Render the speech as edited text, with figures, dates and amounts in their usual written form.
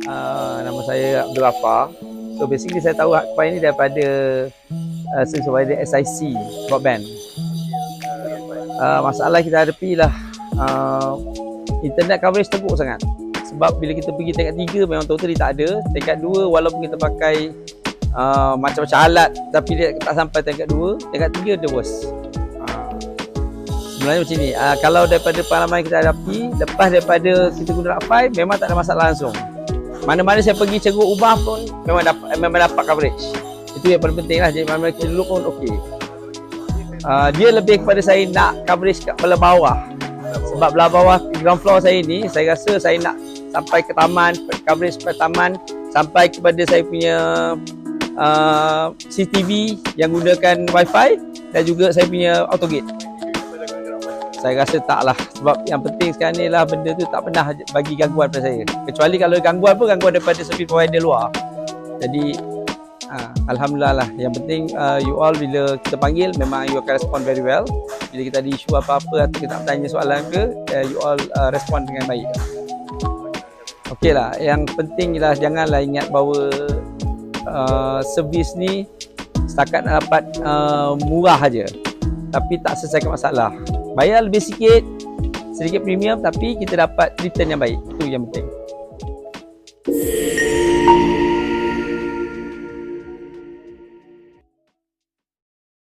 Nama saya Abdul Ghaffar. So basically saya tahu Hak Pi ni daripada service provider SIC broadband. Masalah kita hadapi lah internet coverage teruk sangat. Sebab bila kita pergi tingkat 3 memang totally tak ada. Tingkat 2 walaupun kita pakai macam-macam alat tapi dia tak sampai tingkat 2. Tingkat 3 dia worst. Sebenarnya macam ni, kalau daripada pengalaman kita hadapi, lepas daripada kita guna Hak Pi memang tak ada masalah langsung. Mana-mana saya pergi ceruk ubah pun memang dapat coverage. Itu yang paling penting lah. Jadi mana-mana kita duduk pun okey. Dia lebih kepada saya nak coverage kat belah bawah. Sebab belah bawah ground floor saya ni, saya rasa saya nak sampai ke taman, coverage ke taman, sampai kepada saya punya CCTV yang gunakan wifi dan juga saya punya autogate. Saya rasa tak lah. Sebab yang penting sekarang ni lah benda tu tak pernah bagi gangguan pada saya. Kecuali kalau gangguan pun gangguan daripada service provider luar. Jadi Alhamdulillah lah. Yang penting you all bila kita panggil memang you akan respond very well. Bila kita ada isu apa-apa atau kita nak tanya soalan ke, you all respond dengan baik. Okey lah. Yang penting ialah janganlah ingat bahawa servis ni setakat nak dapat murah aja, tapi tak selesaikan masalah. Bayar lebih sikit, sedikit premium tapi kita dapat return yang baik. Itu yang penting.